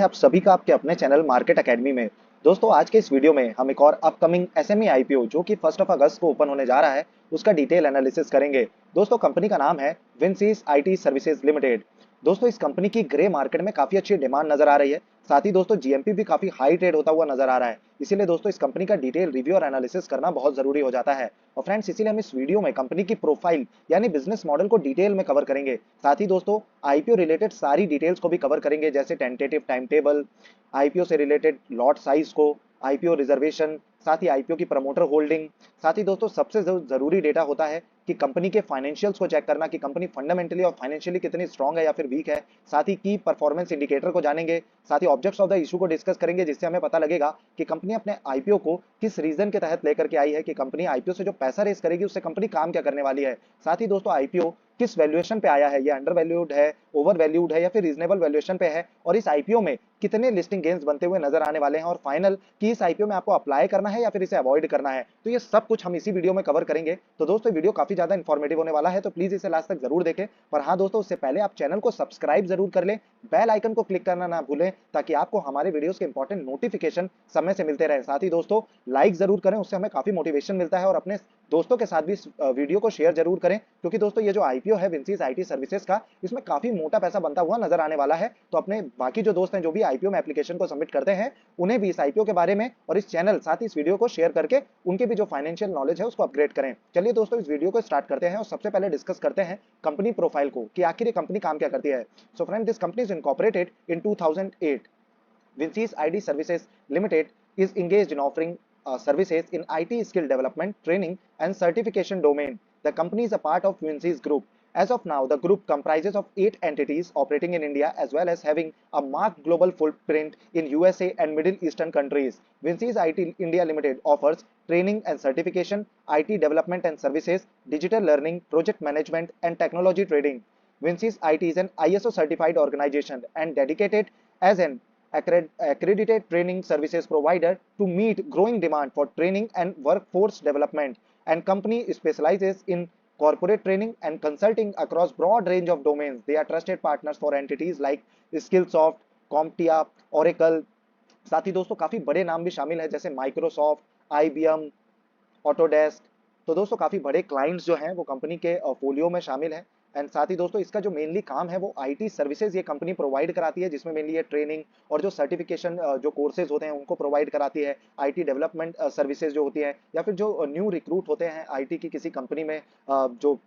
है आप सभी का आपके अपने चैनल मार्केट एकेडमी में। दोस्तों आज के इस वीडियो में हम एक और अपकमिंग एसएमई आईपीओ जो कि 1 अगस्त को ओपन होने जा रहा है उसका डिटेल एनालिसिस करेंगे। दोस्तों कंपनी का नाम है विंसीज आईटी सर्विसेज लिमिटेड। दोस्तों इस कंपनी की ग्रे मार्केट में काफी अच्छी डिमांड नजर आ रही है। साथ ही दोस्तों जीएमपी भी काफी हाई ट्रेड होता हुआ नजर आ रहा है। इसीलिए दोस्तों इस कंपनी का डिटेल रिव्यू और एनालिसिस करना बहुत जरूरी हो जाता है। और फ्रेंड्स इसीलिए हम इस वीडियो में कंपनी की प्रोफाइल यानी बिजनेस मॉडल को डिटेल में कवर करेंगे। साथ ही दोस्तों आईपीओ रिलेटेड सारी डिटेल्स को भी कवर करेंगे, जैसे टेंटेटिव टाइम टेबल, आईपीओ से रिलेटेड लॉट साइज को, आईपीओ रिजर्वेशन, साथ ही आईपीओ की प्रमोटर होल्डिंग। साथ ही दोस्तों सबसे जरूरी डेटा होता है कि कंपनी के फाइनेंशियल्स को चेक करना कि कंपनी फंडामेंटली और फाइनेंशियली कितनी स्ट्रांग है या फिर वीक है। साथ ही की परफॉर्मेंस इंडिकेटर को जानेंगे। साथ ही ऑब्जेक्ट्स ऑफ द इशू को डिस्कस करेंगे, जिससे हमें पता लगेगा कि कंपनी अपने आईपीओ को किस रीजन के तहत लेकर के आई है, कि कंपनी आईपीओ से जो पैसा रेस करेगी उससे कंपनी काम क्या करने वाली है। साथ ही दोस्तों आईपीओ किस वैल्यूएशन पे आया है, ये अंडर वैल्यूड है, ओवर वैल्यूड है या फिर रीजनेबल वैल्यूएशन पे है, और इस आईपीओ में कितने लिस्टिंग गेन्स बनते हुए नजर आने वाले हैं, और फाइनल कि इस आईपीओ में आपको अप्लाई करना है या फिर इसे अवॉइड करना है। तो ये सब कुछ हम इसी वीडियो में कवर करेंगे। तो दोस्तों वीडियो काफी ज्यादा इंफॉर्मेटिव होने वाला है, तो प्लीज इसे लास्ट तक जरूर देखें। पर हाँ दोस्तों उससे पहले आप चैनल को सब्सक्राइब जरूर कर लें, बेल आइकन को क्लिक करना ना भूलें, ताकि आपको हमारे वीडियोस के इंपॉर्टेंट नोटिफिकेशन समय से मिलते रहे। साथ ही दोस्तों लाइक जरूर करें, उससे हमें काफी मोटिवेशन मिलता है, और अपने दोस्तों के साथ भी इस वीडियो को शेयर जरूर करें, क्योंकि दोस्तों ये जो आईपीओ है विंसीज आईटी सर्विसेज का, इसमें काफी मोटा पैसा बनता हुआ नजर आने वाला है। तो अपने बाकी जो दोस्त हैं जो भी आईपीओ में एप्लीकेशन को सबमिट करते हैं, उन्हें भी इस आईपीओ के बारे में और इस चैनल साथ ही इस वीडियो को शेयर करके उनके भी जो फाइनेंशियल नॉलेज है उसको अपग्रेड करें। चलिए दोस्तों इस वीडियो को स्टार्ट करते हैं, और सबसे पहले डिस्कस करते हैं कंपनी प्रोफाइल को, कि आखिर ये कंपनी काम क्या करती है। So friend, this company is incorporated in 2008। Vincis ID Services Limited is engaged in offering services in IT skill development, training, and certification domain. The company is a part of Vincis Group. As of now, the group comprises of 8 entities operating in India, as well as having a marked global footprint in USA and Middle Eastern countries. Vincis IT India Limited offers training and certification, IT development and services, digital learning, project management, and technology trading. Vincis IT is an ISO certified organization and dedicated as an accredited training services provider to meet growing demand for training and workforce development. And company specializes in corporate training and consulting across broad range of domains. They are trusted partners for entities like Skillsoft, CompTIA, Oracle. साथ ही दोस्तों काफी बड़े नाम भी शामिल हैं, जैसे Microsoft, IBM, Autodesk. तो दोस्तों काफी बड़े क्लाइंट्स जो हैं वो कंपनी के फोलियो में शामिल हैं। एंड साथ ही दोस्तों इसका जो मेनली काम है वो आईटी सर्विसेज ये कंपनी प्रोवाइड कराती है, जिसमें मेनली ये ट्रेनिंग और जो सर्टिफिकेशन जो कोर्सेज होते हैं उनको प्रोवाइड कराती है। आईटी डेवलपमेंट सर्विसेज जो होती है, या फिर जो न्यू रिक्रूट होते हैं आईटी की किसी कंपनी में, जो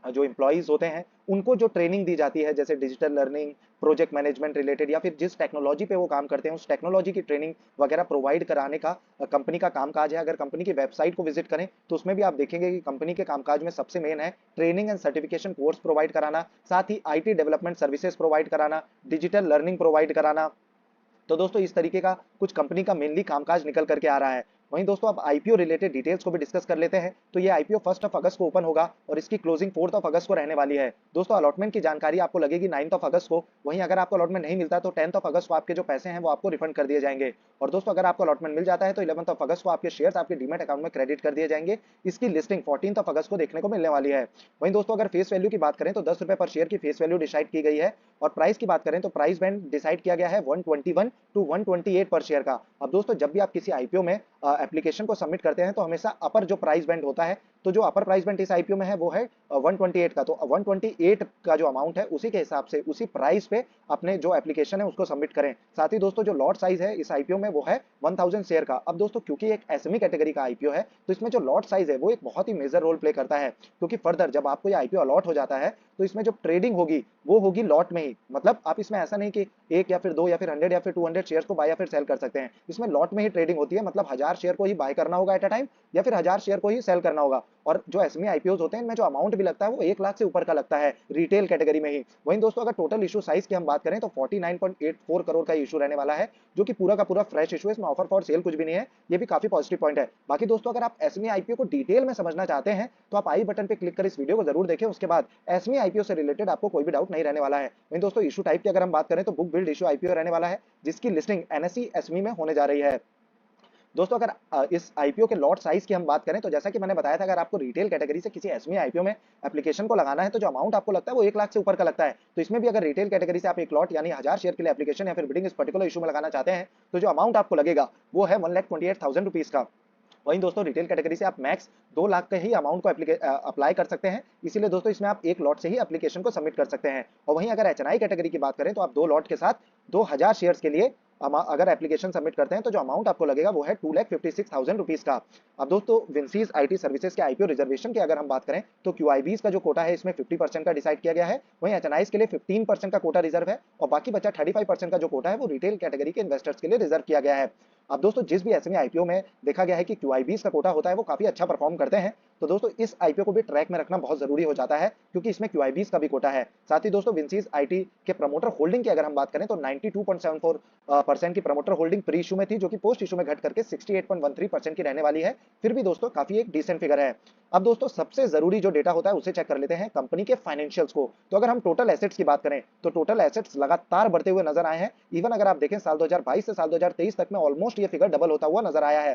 जो एम्प्लॉयज होते हैं उनको जो ट्रेनिंग दी जाती है, जैसे digital learning, project management related, या फिर जिस टेक्नोलॉजी पे वो काम करते हैं उस टेक्नोलॉजी की ट्रेनिंग वगैरह प्रोवाइड कराने का कंपनी का कामकाज है। अगर कंपनी की वेबसाइट को विजिट करें तो उसमें भी आप देखेंगे कि कंपनी के कामकाज में सबसे मेन है training and certification course provide कराना, साथ ही आईटी डेवलपमेंट सर्विसेज प्रोवाइड कराना, डिजिटल लर्निंग प्रोवाइड कराना। तो दोस्तों इस तरीके का कुछ कंपनी का मेनली कामकाज निकल करके आ रहा है। वहीं दोस्तों अब आईपीओ रिलेटेड डिटेल्स को भी डिस्कस कर लेते हैं। तो ये आईपीओ 1 अगस्त को ओपन होगा और इसकी क्लोजिंग 4 अगस्त को रहने वाली है। दोस्तों अलॉटमेंट की जानकारी आपको लगेगी 9 अगस्त को। वहीं अगर आपको अलॉटमेंट नहीं मिलता तो 10 अगस्त को आपके जो पैसे हैं वो आपको रिफंड कर दिए जाएंगे। और दोस्तों अगर आपको अलॉटमेंट मिल जाता है तो 11 अगस्त को आपके शेयर्स आपके डीमेट अकाउंट में क्रेडिट कर दिए जाएंगे। इसकी लिस्टिंग 14 अगस्त को देखने को मिलने वाली है। वहीं दोस्तों अगर फेस वैल्यू की बात करें तो 10 रुपए पर शेयर की फेस वैल्यू डिसाइड की गई है, और प्राइस की बात करें तो प्राइस बैंड डिसाइड किया गया है 121 टू 128 पर शेयर का। अब दोस्तों जब भी आप किसी आईपीओ में एप्लीकेशन को सबमिट करते हैं तो हमेशा अपर जो प्राइस बैंड होता है, तो जो अपर प्राइस बैंड इस आईपीओ में है वो है 128 का। तो 128 का जो अमाउंट है उसी के हिसाब से उसी प्राइस पे अपने जो एप्लीकेशन है उसको सबमिट करें। साथ ही दोस्तों जो लॉट साइज है इस आईपीओ में वो है 1000 शेयर का। अब दोस्तों क्योंकि एक एसएमई कैटेगरी का आईपीओ है तो इसमें जो लॉट साइज है वो एक बहुत ही मेजर रोल प्ले करता है, क्योंकि फर्दर जब आपको ये आईपीओ अलॉट हो जाता है तो इसमें जो ट्रेडिंग होगी वो होगी लॉट में ही। मतलब आप इसमें ऐसा नहीं कि एक या फिर दो या फिर 100 या फिर 200 शेयर को बाय या फिर सेल कर सकते हैं। इसमें लॉट में ही ट्रेडिंग होती है, मतलब 1000 शेयर को ही बाय करना होगा एट अ टाइम, या फिर 1000 शेयर को ही सेल करना होगा। और जो एसएमई आईपीओ होते हैं इनमें जो अमाउंट भी लगता है वो 1 लाख से ऊपर का लगता है रिटेल कैटेगरी में ही। वहीं दोस्तों अगर टोटल इशू साइज की हम बात करें तो 49.84 करोड़ का इशू रहने वाला है, जो कि पूरा का पूरा फ्रेश इशू है। इसमें ऑफर फॉर सेल कुछ भी नहीं है, ये भी काफी पॉजिटिव पॉइंट है। बाकी दोस्तों अगर आप एसएमई आईपीओ को डिटेल में समझना चाहते हैं तो आप आई बटन पे क्लिक कर इस वीडियो को जरूर देखें, उसके बाद एसएमई आईपीओ से रिलेटेड आपको कोई भी डाउट नहीं रहने वाला है। वहीं दोस्तों इशू टाइप की अगर हम बात करें तो बुक बिल्ड इशू आईपीओ रहने वाला है, जिसकी लिस्टिंग एनएसई एसएमई में होने जा रही है। दोस्तों अगर इस आईपीओ के लॉट साइज की हम बात करें तो जैसा कि मैंने बताया था, अगर आपको रिटेल कैटेगरी से किसी एसएमई आईपीओ में एप्लीकेशन को लगाना है तो जो अमाउंट आपको लगता है वो 1 लाख से ऊपर का लगता है। तो इसमें भी अगर रिटेल कैटेगरी से आप एक लॉट यानी 1000 शेयर के लिए एप्लीकेशन या फिर बिडिंग इस पर्टिकुलर इशू में लगाना चाहते हैं तो जो अमाउंट आपको लगेगा वो है 1,28,000 रुपीज का। वहीं दोस्तों रिटेल कैटेगरी से आप मैक्स 2 लाख के ही अमाउंट को अप्लाई कर सकते हैं। इसीलिए दोस्तों इसमें आप एक लॉट से ही एप्लीकेशन को सबमिट कर सकते हैं। और वहीं अगर एचएनआई कैटेगरी की बात करें तो आप 2 लॉट के साथ 2000 शेयर्स के लिए अगर एप्लीकेशन सबमिट करते हैं तो जो अमाउंट आपको लगेगा वो है 2,56,000 रुपीज का। अब दोस्तों विंसीज आईटी सर्विसेज के आईपीओ रिजर्वेशन की अगर हम बात करें तो क्यूआईबीज का जो कोटा है इसमें 50% का डिसाइड किया गया है। वहीं एचएनआईज के लिए 15% का कोटा रिजर्व है और बाकी बचा 35% का जो कोटा है वो रिटेल कैटेगरी के इन्वेस्टर्स के लिए रिजर्व किया गया है। अब दोस्तों जिस भी एसएमई आईपीओ में देखा गया है कि क्यूआईबीज का कोटा होता है वो काफी अच्छा परफॉर्म करते हैं, तो दोस्तों इस आईपीओ को भी ट्रैक में रखना बहुत जरूरी हो जाता है क्योंकि इसमें क्यूआईबीज का भी कोटा है। साथ ही दोस्तों विंसीज आईटी के प्रमोटर होल्डिंग की अगर हम बात करें तो 92.74% की प्रमोटर होल्डिंग प्री इशू में थी, जो कि पोस्ट इशू में घट करके 68.13% की रहने वाली है। फिर भी दोस्तों काफी एक डिसेंट फिगर है। अब दोस्तों सबसे जरूरी जो डेटा होता है उसे चेक कर लेते हैं कंपनी के फाइनेंशियल्स को। तो अगर हम टोटल एसेट्स की बात करें तो टोटल एसेट्स लगातार बढ़ते हुए नजर आए हैं। इवन अगर आप देखें साल 2022 से साल 2023 तक में ऑलमोस्ट ये फिगर डबल होता हुआ नजर आया है।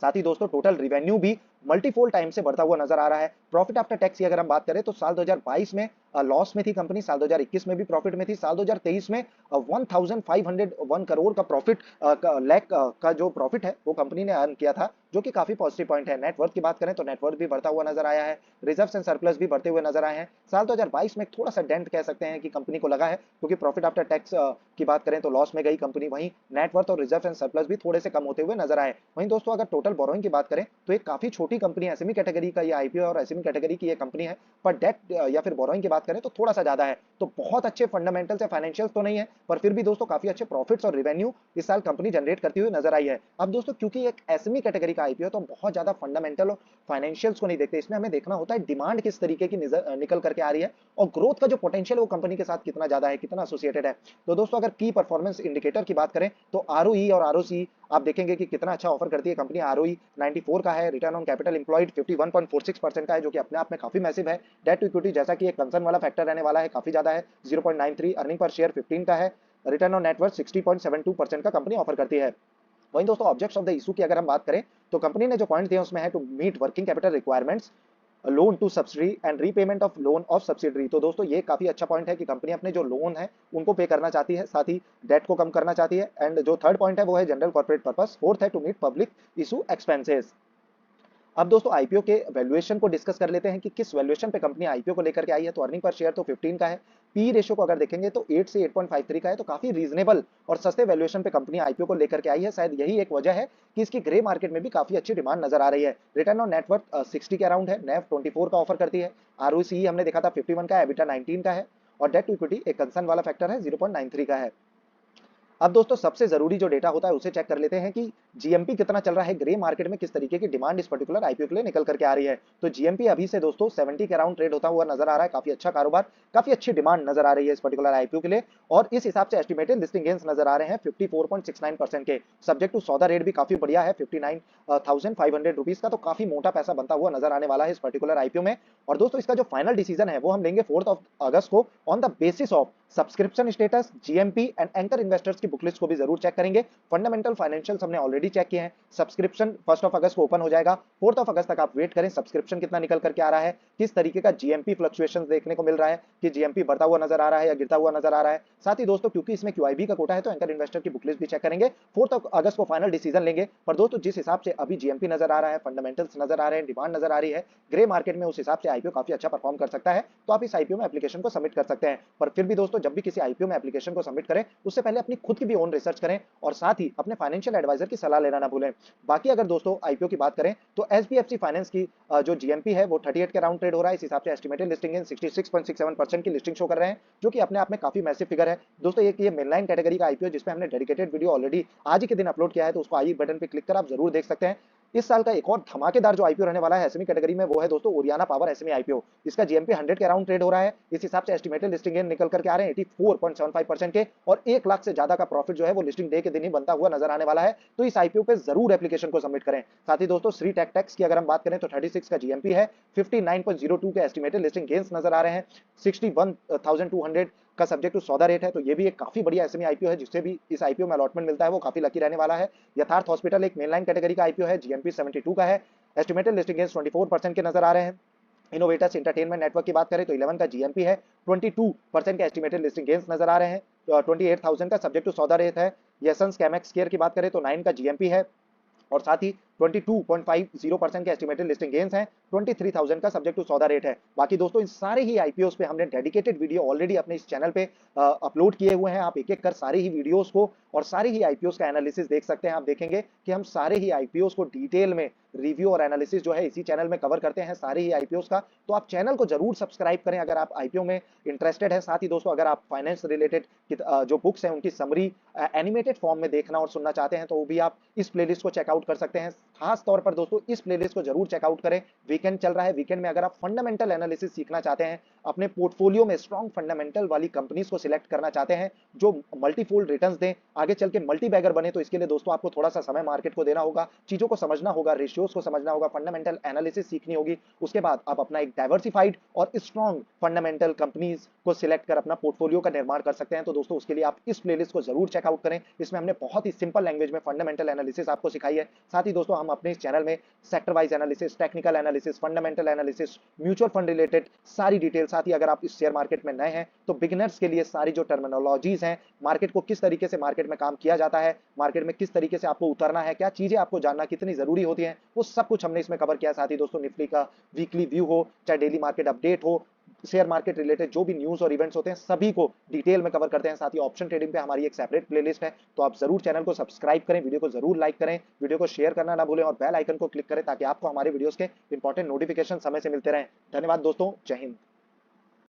साथ ही दोस्तों टोटल रिवेन्यू भी मल्टीफोल टाइम से बढ़ता हुआ नजर आ रहा है। प्रॉफिट आफ्टर टैक्स की अगर हम बात करें तो साल 2022 में लॉस में थी कंपनी, साल 2021 में भी प्रॉफिट में थी, साल 2023 में 1501 करोड़ का प्रॉफिट लाख का जो प्रॉफिट है वो कंपनी ने अर्न किया था, जो कि काफी पॉजिटिव पॉइंट है। नेटवर्थ की बात करें तो नेटवर्थ भी बढ़ता हुआ नजर आया है, रिजर्व्स एंड सरप्लस भी बढ़ते हुए नजर आए हैं। साल 2022 में थोड़ा सा डेंट कह सकते हैं कि कंपनी को लगा है क्योंकि प्रॉफिट आफ्टर टैक्स की बात करें तो लॉस में गई कंपनी, वहीं नेटवर्थ और रिजर्व एंड सरप्लस भी थोड़े से कम होते हुए नजर आए। वहीं दोस्तों अगर टोटल बोरोइंग की बात करें तो एक काफी छोटी कंपनी है, एसएमई कैटेगरी का ये आईपीओ और एसएमई कैटेगरी की ये कंपनी है, पर डेट या फिर बोरोइंग की बात करें तो थोड़ा सा ज्यादा है। तो बहुत अच्छे फंडामेंटल्स या फाइनेंशियल्स तो नहीं है, पर फिर भी दोस्तों काफी अच्छे प्रॉफिट्स और रेवेन्यू इस साल कंपनी जनरेट करती हुई नजर आई है। अब दोस्तों क्योंकि एक एसएमई कैटेगरी का आईपीओ तो बहुत ज्यादा फंडामेंटल और फाइनेंशियल्स को नहीं देखते, इसमें हमें देखना होता है डिमांड किस तरीके की निकल करके आ रही है और ग्रोथ का जो पोटेंशियल वो कंपनी के साथ कितना ज्यादा है, कितना एसोसिएटेड है। तो दोस्तों अगर की परफॉर्मेंस इंडिकेटर की बात करें तो आरओई और आरओसी आप देखेंगे कि कितना अच्छा ऑफर करती है कंपनी। आरओई 94 का है, रिटर्न ऑन कैपिटल एम्प्लॉयड 51.46% का है, जो कि अपने आप में काफी मैसिव है। डेट टू इक्विटी जैसा कि एक कंसर्न वाला फैक्टर रहने वाला है, काफी ज्यादा है 0.93। अर्निंग पर शेयर 15 का है, रिटर्न ऑन नेटवर्थ 60.72% का कंपनी ऑफर करती है। वहीं दोस्तों ऑब्जेक्ट्स ऑफ द इशू की अगर हम बात करें तो कंपनी ने जो पॉइंट दिए उसमें है to meet working capital requirements, loan to subsidy and repayment of loan of subsidiary. तो दोस्तों ये काफी अच्छा पॉइंट है कि कंपनी अपने जो लोन है उनको पे करना चाहती है, साथ ही डेट को कम करना चाहती है। एंड जो थर्ड पॉइंट है वो है जनरल कॉर्पोरेट पर्पस। फोर्थ है to meet public issue expenses. अब दोस्तों आईपीओ के वैल्यूएशन को डिस्कस कर लेते हैं कि किस वैल्यूएशन पे कंपनी आईपीओ को लेकर के आई है। तो अर्निंग पर शेयर तो 15 का है, पी रेशियो को अगर देखेंगे तो 8 से 8.53 का है, तो काफी रीजनेबल और सस्ते वैल्यूएशन पे कंपनी आईपीओ को लेकर के आई है। शायद यही एक वजह है कि इसकी ग्रे मार्केट में भी काफी अच्छी डिमांड नजर आ रही है। रिटर्न ऑन नेटवर्थ 60 के अराउंड है, नेव 24 का ऑफर करती है, आरओसी हमने देखा था 51 का है, एबिटा 19 का है और डेट टू इक्विटी एक कंसर्न वाला फैक्टर है 0.93 का है। अब दोस्तों सबसे जरूरी जो डेटा होता है उसे चेक कर लेते हैं कि जीएमपी कितना चल रहा है, ग्रे मार्केट में किस तरीके की डिमांड इस पर्टिकुलर आईपीओ के लिए निकल करके आ रही है। तो जीएमपी अभी से दोस्तों 70 के अराउंड ट्रेड होता हुआ नजर आ रहा है, काफी अच्छा कारोबार, काफी अच्छी डिमांड नजर आ रही है इस पर्टिकुलर आईपीओ के लिए। और इस हिसाब से एस्टिमेटेड लिस्टिंग गेन्स नजर आ रहे हैं 54.69% के। सब्जेक्ट टू सौदा रेट भी काफी बढ़िया है 59,500 रुपीज का, तो काफी मोटा पैसा बनता हुआ नजर आने वाला है इस पर्टिकुलर आईपीओ में। और दोस्तों इसका जो फाइनल डिसीजन है वो हम लेंगे 4 अगस्त को on the basis of subscription status, GMP and anchor investors की बुकलिस्ट को भी जरूर चेक करेंगे। फंडामेंटल फाइनेंशियल्स हमने ऑलरेडी चेक किए हैं। सब्सक्रिप्शन 1 अगस्त को ओपन हो जाएगा, 4 अगस्त तक आप वेट करें सब्सक्रिप्शन कितना निकल करके आ रहा है, किस तरीके का जीएमपी फ्लक्चुएशंस देखने को मिल रहा है, कि जीएमपी बढ़ता हुआ नजर आ रहा है या गिरता हुआ नजर आ रहा है। साथ ही दोस्तों क्योंकि इसमें क्यूआईबी का कोटा है तो एंकर इन्वेस्टर की बुकलिस्ट भी चेक करेंगे। 4 अगस्त को फाइनल डिसीजन लेंगे। पर दोस्तों जिस हिसाब से अभी जीएमपी नजर आ रहा है, फंडामेंटल्स नजर आ रहे हैं, डिमांड नजर आ रही है ग्रे मार्केट में, उस हिसाब से आईपीओ काफी अच्छा परफॉर्म कर सकता है। तो आप इस आईपीओ में एप्लीकेशन को सबमिट कर सकते हैं। पर फिर भी दोस्तों जब भी किसी आईपीओ में एप्लीकेशन को सबमिट करें उससे पहले अपनी खुद की भी ओन रिसर्च करें और साथ ही अपने फाइनेंशियल एडवाइजर की सलाह लेना ना भूलें। बाकी अगर दोस्तों आईपीओ की बात करें तो एसबीएफसी फाइनेंस की जो जीएमपी है वो 38 के राउंड ट्रेड हो रहा है। इस हिसाब से एस्टिमेटेड लिस्टिंग इन 66.67% की लिस्टिंग शो कर रहे हैं, जो कि अपने आप में काफी मैसिव फिगर है। दोस्तों ये मेनलाइन कैटेगरी का आईपीओ जिसपे हमने डेडिकेटेड वीडियो ऑलरेडी आज ही के दिन अपलोड किया है, तो उसको आई बटन पे क्लिक कर आप जरूर देख सकते हैं। इस साल का एक और धमाकेदार जो आईपीओ रहने वाला है एसएमई कैटेगरी में वो है दोस्तों ओरियाना पावर एसएमई आईपीओ। इसका जीएमपी 100 के अराउंड ट्रेड हो रहा है। इस हिसाब से एस्टिमेटेड लिस्टिंग गेन निकल करके आ रहे हैं 84.75% के और 1 लाख से ज्यादा का प्रॉफिट जो है वो लिस्टिंग डे के दिन ही बनता हुआ नजर आने वाला है। तो इस आईपीओ पे जरूर एप्लीकेशन को सबमिट करें। साथ ही दोस्तों श्री टेक टैक्स की अगर हम बात करें तो 36 का जीएमपी है, 59.02 के एस्टिमेटेड लिस्टिंग गेन्स नजर आ रहे हैं, 61,200 का सब्जेक्ट टू सौदा रेट है, तो ये भी एक काफी बढ़िया एसएमई आईपीओ है, जिससे भी इस आईपीओ में अलॉटमेंट मिलता है वो काफी लकी रहने वाला है। यथार्थ हॉस्पिटल एक मेनलाइन कैटेगरी का आईपीओ है, जीएमपी 72 का है, एस्टिमेटेड लिस्टिंग गेन्स 24% के नजर आ रहे हैं। इनोवेटर्स एंटरटेनमेंट नेटवर्क की बात करें तो 11 का जीएमपी है, 22% के एस्टिमेटेड लिस्टिंग गेन्स नजर आ रहे हैं, 28,000 का सब्जेक्ट टू सौदा रेट है। येसंस कैमेक्स केयर की बात करें तो 9 का जीएमपी है और साथ ही 22.50% के एस्टिमेटेड लिस्टिंग गेन्स हैं, 23,000 का सब्जेक्ट टू सौदा रेट है। बाकी दोस्तों इन सारे ही आईपीओस पे हमने डेडिकेटेड वीडियो ऑलरेडी अपने इस चैनल पे अपलोड किए हुए हैं। आप एक एक कर सारे ही वीडियोस को और सारे ही आईपीओस का एनालिसिस देख सकते हैं। आप देखेंगे कि हम सारे ही आईपीओस को डिटेल में रिव्यू और एनालिसिस जो है इसी चैनल में कवर करते हैं सारे ही आईपीओस का। तो आप चैनल को जरूर सब्सक्राइब करें अगर आप आईपीओ में इंटरेस्टेड है। साथ ही दोस्तों अगर आप फाइनेंस रिलेटेड जो बुक्स हैं उनकी समरी एनिमेटेड फॉर्म में देखना और सुनना चाहते हैं तो वो भी आप इस प्लेलिस्ट को चेकआउट कर सकते हैं। खास तौर पर दोस्तों इस प्लेलिस्ट को जरूर चेकआउट करें। वीकेंड चल रहा है, वीकेंड में अगर आप फंडामेंटल एनालिसिस सीखना चाहते हैं, अपने पोर्टफोलियो में स्ट्रॉन्ग फंडामेंटल वाली कंपनीज को सिलेक्ट करना चाहते हैं जो मल्टीफोल्ड रिटर्न्स दें, आगे चल के मल्टी बैगर बने, तो इसके लिए दोस्तों आपको थोड़ा सा समय मार्केट को देना होगा, चीजों को समझना होगा, रेशियोज को समझना होगा, फंडामेंटल एनालिसिस सीखनी होगी। उसके बाद आप अपना एक डाइवर्सिफाइड और स्ट्रॉन्ग फंडामेंटल कंपनीज को सिलेक्ट कर अपना पोर्टफोलियो का निर्माण कर सकते हैं। तो दोस्तों उसके लिए आप इस प्लेलिस्ट को जरूर चेकआउट करें। इसमें हमने बहुत ही सिंपल लैंग्वेज में फंडामेंटल एनालिसिस आपको सिखाई है। साथ ही दोस्तों हम अपने इस चैनल में sector wise analysis, technical analysis, fundamental analysis, mutual fund related सारी डिटेल, साथ ही अगर आप इस शेयर मार्केट में नए हैं तो बिगिनर्स के लिए सारी जो टर्मिनोलॉजीज हैं, मार्केट को किस तरीके से मार्केट में काम किया जाता है, मार्केट में किस तरीके से आपको उतरना है, क्या चीजें आपको जानना कितनी जरूरी होती है, वो सब कुछ हमने इसमें कवर किया। साथ ही दोस्तों निफ्टी का वीकली व्यू हो चाहे डेली मार्केट अपडेट हो, शेयर मार्केट रिलेटेड जो भी न्यूज और इवेंट्स होते हैं सभी को डिटेल में कवर करते हैं। साथ ही ऑप्शन ट्रेडिंग पे हमारी एक सेपरेट प्लेलिस्ट है, तो आप जरूर चैनल को सब्सक्राइब करें, वीडियो को जरूर लाइक करें, वीडियो को शेयर करना ना भूलें और बेल आइकन को क्लिक करें ताकि आपको हमारे वीडियोस के इंपॉर्टेंट नोटिफिकेशन समय से मिलते रहें। धन्यवाद दोस्तों, जय हिंद।